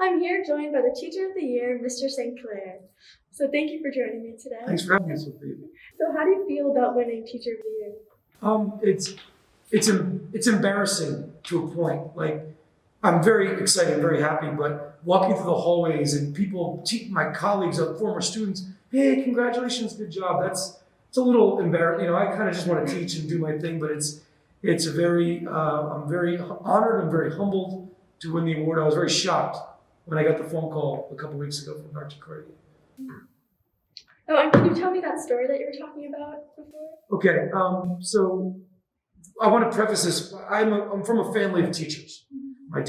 I'm here joined by the Teacher of the Year, Mr. St. Clair. So thank you for joining me today. Thanks for having us, Sophia. So how do you feel about winning Teacher of the Year? It's embarrassing to a point. Like, I'm very excited, very happy, but walking through the hallways and people, my colleagues, former students, hey, congratulations, good job. It's a little embarrassing. I kind of just want to teach and do my thing, but it's a very, I'm very honored and very humbled to win the award. I was very shocked when I got the phone call a couple weeks ago from Dr. Cardi. Oh, and can you tell me that story that you were talking about before? Okay, so I want to preface this. I'm from a family of teachers. My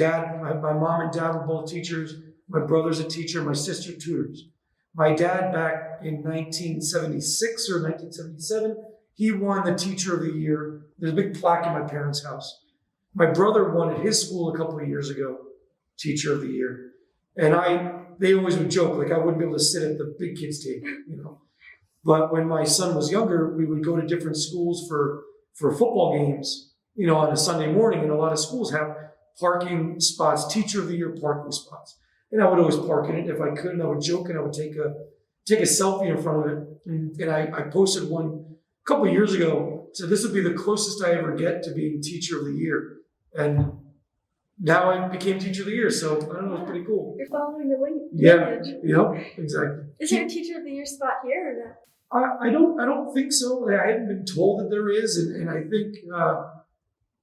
mom and dad were both teachers. My brother's a teacher. My sister tutors. My dad, back in 1976 or 1977, he won the Teacher of the Year. There's a big plaque in my parents' house. My brother won at his school a couple of years ago, Teacher of the Year. And they always would joke, like I wouldn't be able to sit at the big kids' table, But when my son was younger, we would go to different schools for football games, on a Sunday morning. And a lot of schools have parking spots, Teacher of the Year parking spots. And I would always park in it if I could, and I would joke and I would take a selfie in front of it. And I posted one a couple of years ago, so this would be the closest I ever get to being Teacher of the Year. And now I became Teacher of the Year, so I don't know, it's pretty cool. You're following the lineage. Yeah, exactly. Is there a Teacher of the Year spot here or not? I don't think so. I haven't been told that there is, and I think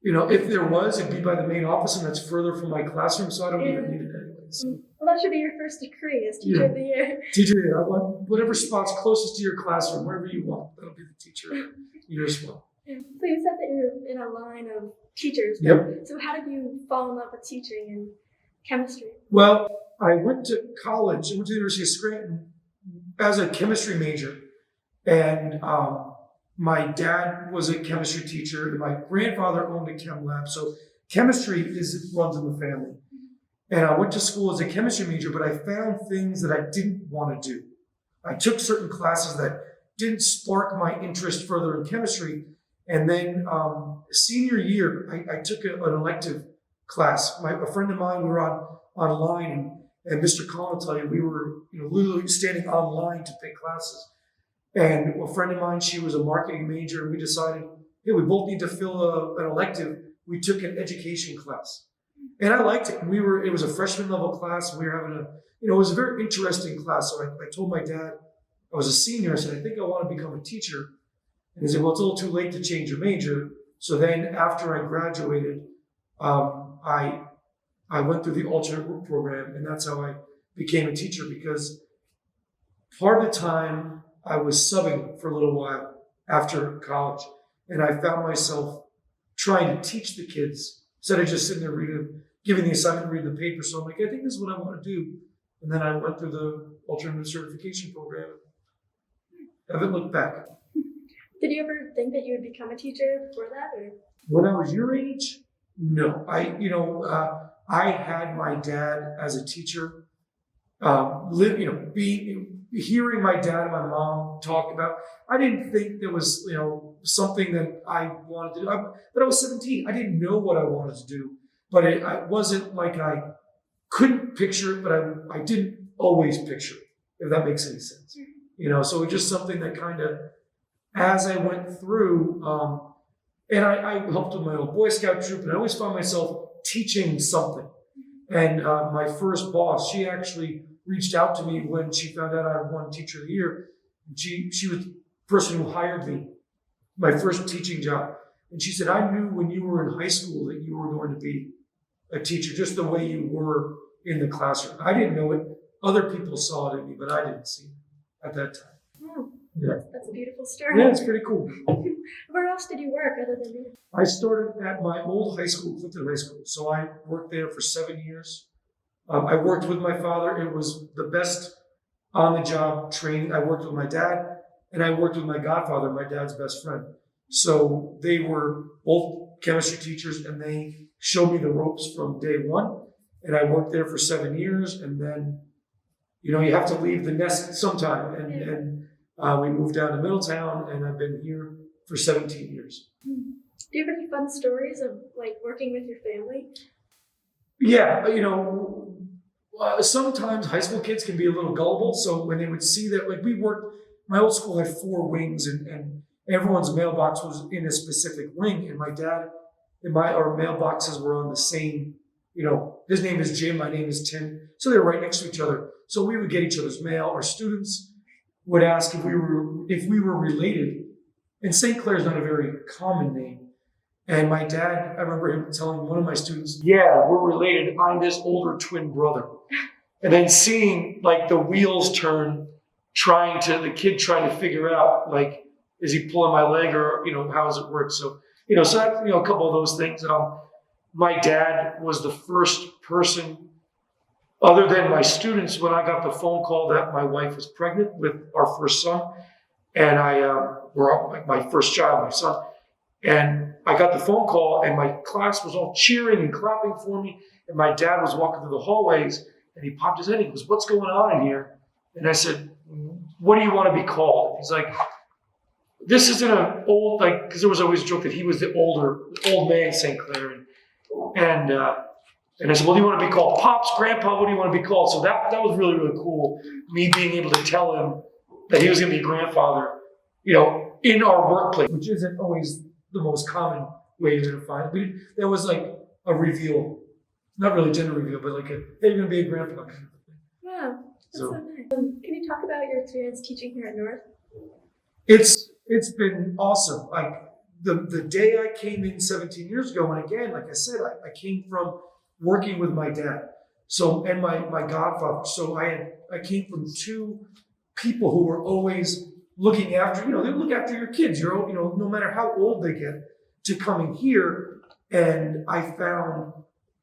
if there was, it'd be by the main office, and that's further from my classroom, so I don't even need it anyways. Well, that should be your first decree as Teacher of the Year. Teacher of the Year. I want whatever spot's closest to your classroom, wherever you want. That'll be the Teacher of the Year spot. So you said that you're in a line of teachers. Yep. So how did you fall in love with teaching and chemistry? Well, I went to college. I went to the University of Scranton as a chemistry major. And my dad was a chemistry teacher, and my grandfather owned a chem lab. So chemistry runs in the family. And I went to school as a chemistry major, but I found things that I didn't want to do. I took certain classes that didn't spark my interest further in chemistry. And then senior year, I took an elective class. A friend of mine, we were online, and Mr. Collin will tell you, we were literally standing online to pick classes. And a friend of mine, she was a marketing major, and we decided, hey, we both need to fill an elective. We took an education class. And I liked it. It was a freshman level class. And we were having it was a very interesting class. So I told my dad, I was a senior, I said, I think I want to become a teacher. And he said, well, it's a little too late to change your major. So then after I graduated, I went through the alternate route program, and that's how I became a teacher, because part of the time I was subbing for a little while after college, and I found myself trying to teach the kids instead of just sitting there giving the assignment, reading the paper. So I'm like, I think this is what I want to do. And then I went through the alternative certification program. Haven't looked back. Did you ever think that you would become a teacher before that, or? When I was your age, no. I had my dad as a teacher. Hearing my dad and my mom talk about, I didn't think there was, something that I wanted to do. But I was 17. I didn't know what I wanted to do. But it wasn't like I couldn't picture it, but I didn't always picture it, if that makes any sense. So it was just something that kind of, as I went through, and I helped with my old Boy Scout troop, and I always found myself teaching something. And my first boss, she actually reached out to me when she found out I won Teacher of the Year. She was the person who hired me, my first teaching job. And she said, I knew when you were in high school that you were going to be a teacher, just the way you were in the classroom. I didn't know it. Other people saw it in me, but I didn't see it at that time. Oh, yeah. That's a beautiful story. Yeah, it's pretty cool. Where else did you work other than here? I started at my old high school, Clifton High School. So I worked there for 7 years. I worked with my father. It was the best on-the-job training. I worked with my dad, and I worked with my godfather, my dad's best friend. So they were both chemistry teachers, and they showed me the ropes from day one. And I worked there for 7 years, and then, you have to leave the nest sometime. And we moved down to Middletown, and I've been here for 17 years. Do you have any fun stories of working with your family? Yeah, Sometimes high school kids can be a little gullible. So when they would see that, like my old school had 4 wings, and everyone's mailbox was in a specific wing. And my dad and our mailboxes were on the same, his name is Jim, my name is Tim. So they were right next to each other. So we would get each other's mail. Our students would ask if we were related. And St. Clair is not a very common name. And my dad, I remember him telling one of my students, yeah, we're related. I'm his older twin brother. And then seeing like the wheels turn, the kid trying to figure out, like, is he pulling my leg, or, how does it work? So, so that, a couple of those things. My dad was the first person, other than my students, when I got the phone call that my wife was pregnant with our first son, and my first child, my son. And I got the phone call, and my class was all cheering and clapping for me. And my dad was walking through the hallways, and he popped his head. He goes, "What's going on in here?" And I said, "What do you want to be called?" He's like, "This isn't an old," because there was always a joke that he was the old man St. Clair. And I said, "What do you want to be called?" "Pops, Grandpa, what do you want to be called?" So that was really, really cool. Me being able to tell him that he was going to be grandfather, in our workplace, which isn't always the most common way to find it. There was like a reveal, not really gender reveal, but like hey, you're going to be a grandpa kind of thing. Wow, that's so nice. Can you talk about your experience teaching here at North? It's been awesome. Like the day I came in 17 years ago, and again, like I said, I came from working with my dad, and my godfather. So I came from 2 people who were always looking after, they look after your kids, no matter how old they get, to coming here. And I found,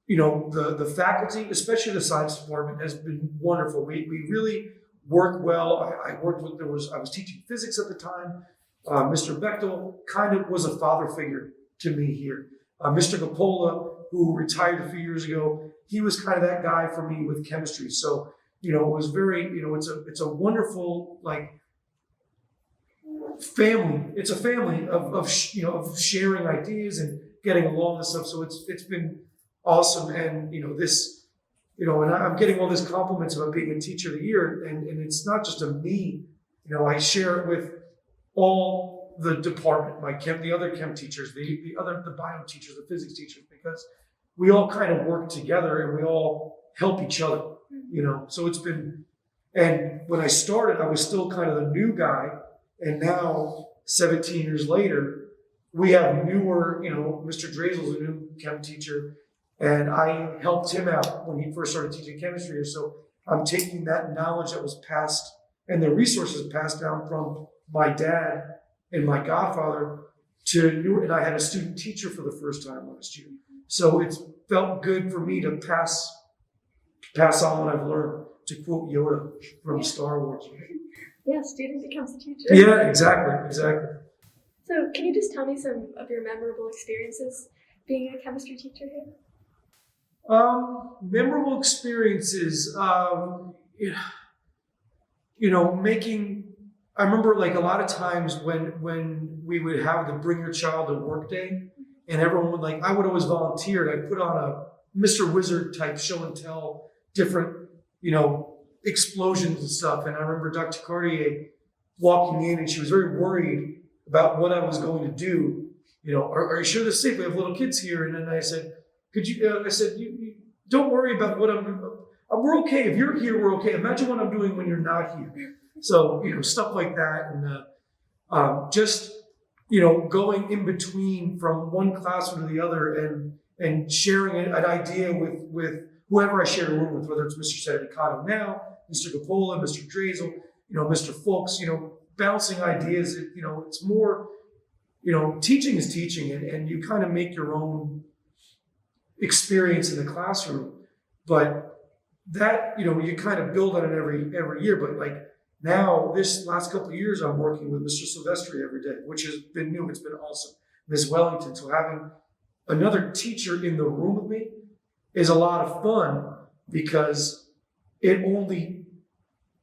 the faculty, especially the science department, has been wonderful. We really work well. I was teaching physics at the time. Mr. Bechtel kind of was a father figure to me here. Mr. Coppola, who retired a few years ago, he was kind of that guy for me with chemistry. So, it was very, it's a wonderful, like, family. It's a family of sharing ideas and getting along and stuff. So it's been awesome. And and I'm getting all these compliments about being a teacher of the year, and it's not just a me. I share it with all the department, the other chem teachers, the bio teachers, the physics teachers, because we all kind of work together and we all help each other. So it's been. And when I started, I was still kind of the new guy. And now, 17 years later, we have newer, Mr. Drazel's a new chem teacher, and I helped him out when he first started teaching chemistry here. So I'm taking that knowledge that was passed and the resources passed down from my dad and my godfather to new, and I had a student teacher for the first time last year. So it's felt good for me to pass on what I've learned, to quote Yoda from Star Wars. Yeah, student becomes a teacher. Yeah, exactly. So can you just tell me some of your memorable experiences being a chemistry teacher here? Memorable experiences, I remember like a lot of times when we would have the Bring Your Child to Work Day, and everyone would I would always volunteer, and I'd put on a Mr. Wizard type show and tell different, explosions and stuff. And I remember Dr. Cartier walking in, and she was very worried about what I was going to do. Are you sure this is safe? We have little kids here. And then I said, you don't worry about what we're okay. If you're here, we're okay. Imagine what I'm doing when you're not here. So, stuff like that. And just, going in between from one classroom to the other and sharing an idea with whoever I share a room with, whether it's Mr. Sededicato now, Mr. Coppola, Mr. Drazel, Mr. Folks, bouncing ideas. It's more, teaching is teaching, and you kind of make your own experience in the classroom. But that, you kind of build on it every year. But now, this last couple of years, I'm working with Mr. Silvestri every day, which has been new. It's been awesome. Ms. Wellington. So having another teacher in the room with me is a lot of fun, because it only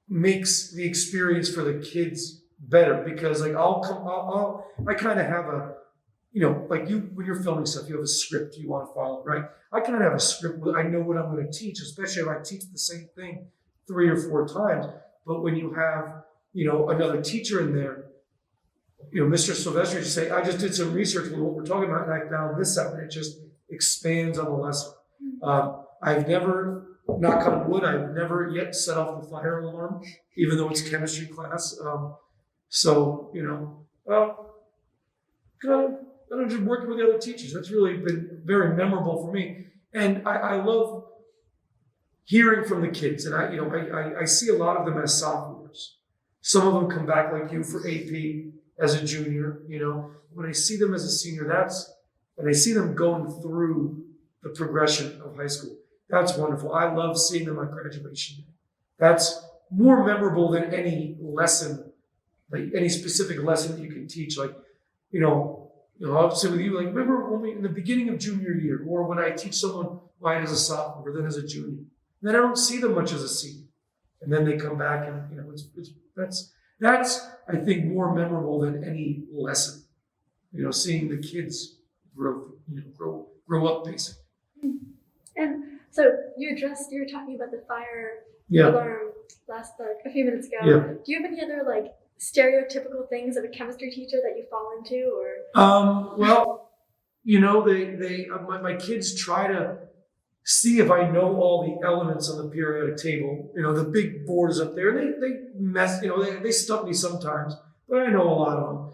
makes the experience for the kids better. Because I kind of have like when you're filming stuff, you have a script you want to follow, right? I kind of have a script. I know what I'm going to teach, especially if I teach the same thing 3 or 4 times. But when you have, another teacher in there, Mr. Sylvester just say, I just did some research on what we're talking about, and I found this out, and it just expands on the lesson. I've never, knock on wood, I've never yet set off the fire alarm, even though it's chemistry class. Kind of just working with the other teachers. That's really been very memorable for me. And I love hearing from the kids. And I see a lot of them as sophomores. Some of them come back like you for AP as a junior. When I see them as a senior, and I see them going through the progression of high school. That's wonderful. I love seeing them at graduation day. That's more memorable than any lesson, like any specific lesson that you can teach. Like, I'll say with you, like, remember when in the beginning of junior year, or when I teach someone why as a sophomore, then as a junior, and then I don't see them much as a senior, and then they come back, and that's I think more memorable than any lesson. Seeing the kids grow up basically. And so you were talking about the fire alarm a few minutes ago. Yeah. Do you have any other stereotypical things of a chemistry teacher that you fall into, or? My kids try to see if I know all the elements on the periodic table. The big board is up there. They stump me sometimes, but I know a lot of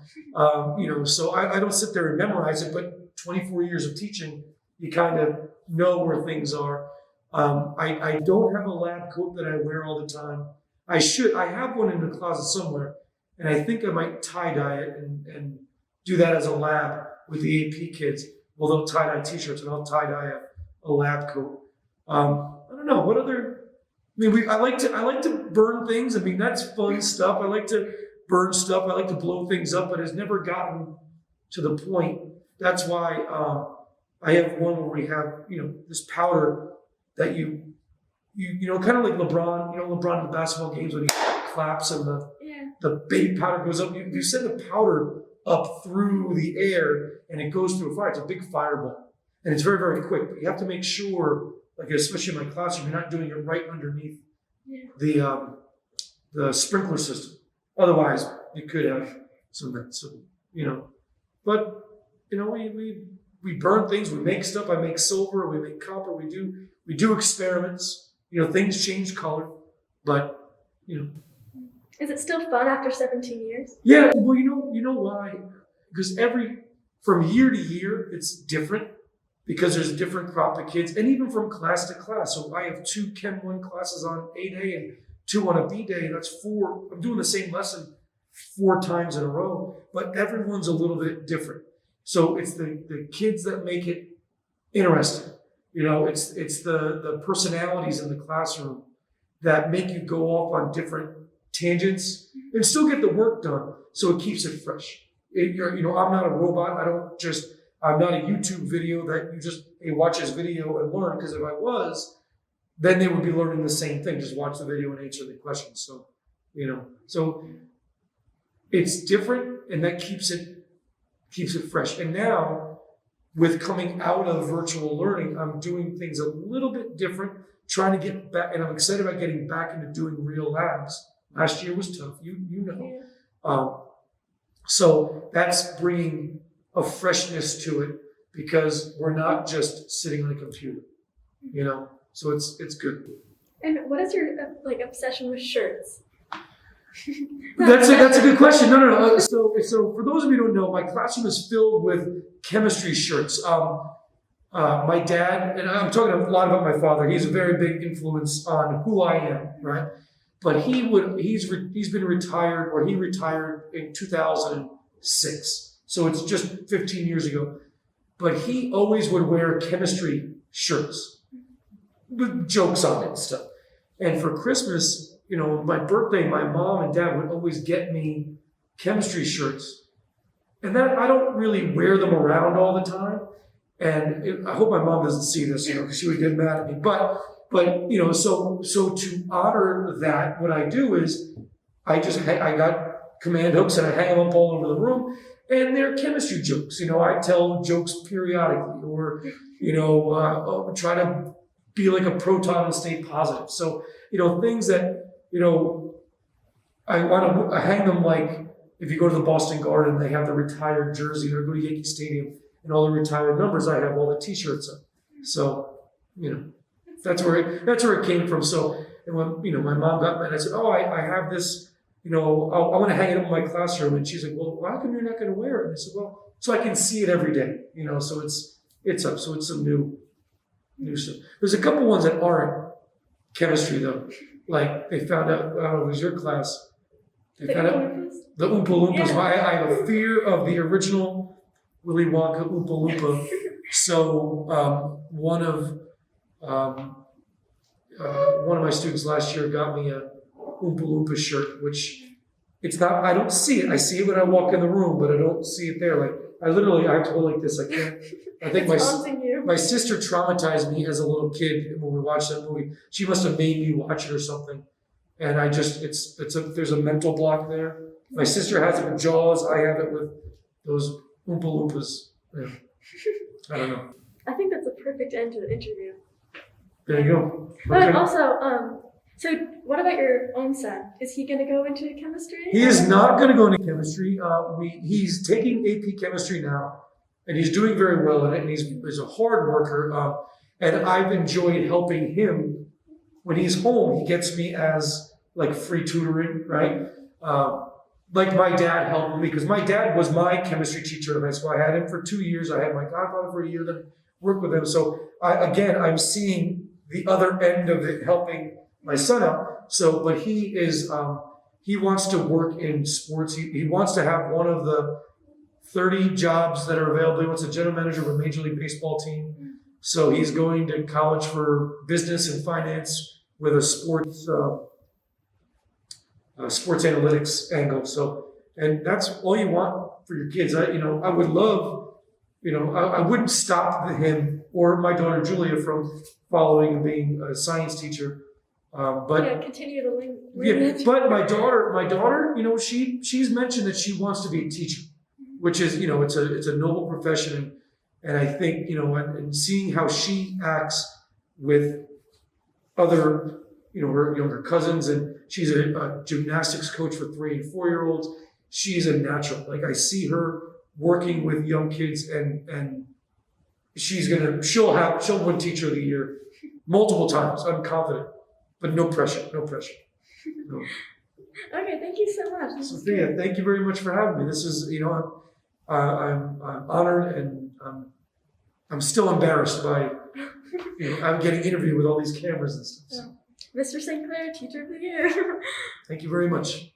them. So I don't sit there and memorize it, but 24 years of teaching, you kind of know where things are. I don't have a lab coat that I wear all the time. I should. I have one in the closet somewhere, and I think I might tie-dye it and do that as a lab with the AP kids. Well, they'll tie-dye t-shirts, and I'll tie-dye a lab coat. I don't know. What other... I like to burn things. That's fun stuff. I like to burn stuff. I like to blow things up, but it's never gotten to the point. That's why I have one where we have, this powder that you kind of like LeBron, LeBron in the basketball games when he claps and the baby powder goes up. You send the powder up through the air and it goes through a fire. It's a big fireball and it's very, very quick. But you have to make sure, especially in my classroom, you're not doing it right underneath the sprinkler system. Otherwise, you could have some of that. So, but we burn things. We make stuff. I make silver. We make copper. We do experiments. Things change color, but Is it still fun after 17 years? Yeah, well, you know why? Because from year to year, it's different because there's a different crop of kids, and even from class to class. So I have 2 Chem 1 classes on A day and 2 on a B day. That's 4. I'm doing the same lesson 4 times in a row, but everyone's a little bit different. So it's the kids that make it interesting. It's the personalities in the classroom that make you go off on different tangents and still get the work done. So it keeps it fresh. I'm not a robot. I'm not a YouTube video that you just watch this video and learn. Because if I was, then they would be learning the same thing. Just watch the video and answer the questions. So, so it's different, and that keeps it fresh. And now, with coming out of virtual learning, I'm doing things a little bit different, trying to get back, and I'm excited about getting back into doing real labs. Last year was tough, you know. Yeah. So that's bringing a freshness to it because we're not just sitting on a computer, So it's good. And what is your obsession with shirts? That's a good question. No. So for those of you who don't know, my classroom is filled with chemistry shirts. My dad, and I'm talking a lot about my father. He's a very big influence on who I am, right? But he's been retired, or he retired in 2006. So it's just 15 years ago. But he always would wear chemistry shirts with jokes on it and stuff. And for Christmas, my birthday, my mom and dad would always get me chemistry shirts. And that I don't really wear them around all the time. And I hope my mom doesn't see this, because she would get mad at me. But so to honor that, what I do is I got command hooks and I hang them up all over the room. And they're chemistry jokes. I tell jokes periodically, or try to be like a proton and stay positive. So things that I want to hang them, like if you go to the Boston Garden, they have the retired jersey, or go to Yankee Stadium and all the retired numbers. I have all the T-shirts up. So that's where it came from. So and when my mom got mad, I said, "Oh, I have this. I want to hang it up in my classroom." And she's like, "Well, how come you're not going to wear it?" And I said, "Well, so I can see it every day. So it's up. So it's some new stuff." There's a couple ones that aren't chemistry though. Like they found out. I don't know, it was your class. They found out the Oompa Loompas. Yeah. I have a fear of the original Willy Wonka Oompa Loompa. So one of my students last year got me a Oompa Loompa shirt, which it's not. I don't see it. I see it when I walk in the room, but I don't see it there. Like I have to go like this. I can't. I think my sister traumatized me as a little kid when we watched that movie. She must have made me watch it or something. And there's a mental block there. My sister has it with Jaws. I have it with those Oompa Loompas. Yeah. I don't know. I think that's a perfect end to the interview. There you go. But also, so what about your own son? Is he going to go into chemistry? He is not going to go into chemistry. He's taking AP chemistry now, and he's doing very well in it. And he's a hard worker. And I've enjoyed helping him. When he's home, he gets me as like free tutoring, right? Like my dad helped me, because my dad was my chemistry teacher in high school. I had him for 2 years. I had my godfather for a year, then worked with him. So I'm seeing the other end of it, helping my son out. So, but he wants to work in sports. He wants to have one of the 30 jobs that are available. He wants a general manager of a Major League Baseball team. So he's going to college for business and finance with a sports analytics angle. So, and that's all you want for your kids. I would love, I wouldn't stop him or my daughter Julia from following and being a science teacher. But continue to learn. Yeah, but my daughter, she's mentioned that she wants to be a teacher, which is, it's a noble profession. And I think, and seeing how she acts with other, her younger cousins, and she's a gymnastics coach for 3 and 4 year olds. She's a natural. Like I see her working with young kids, and she'll win Teacher of the Year multiple times. I'm confident, but no pressure. No. Okay, thank you so much. Sophia, thank you very much for having me. This is, I'm honored, and I'm still embarrassed by, I'm getting interviewed with all these cameras and stuff. So. Mr. St. Clair, Teacher of the Year. Thank you very much.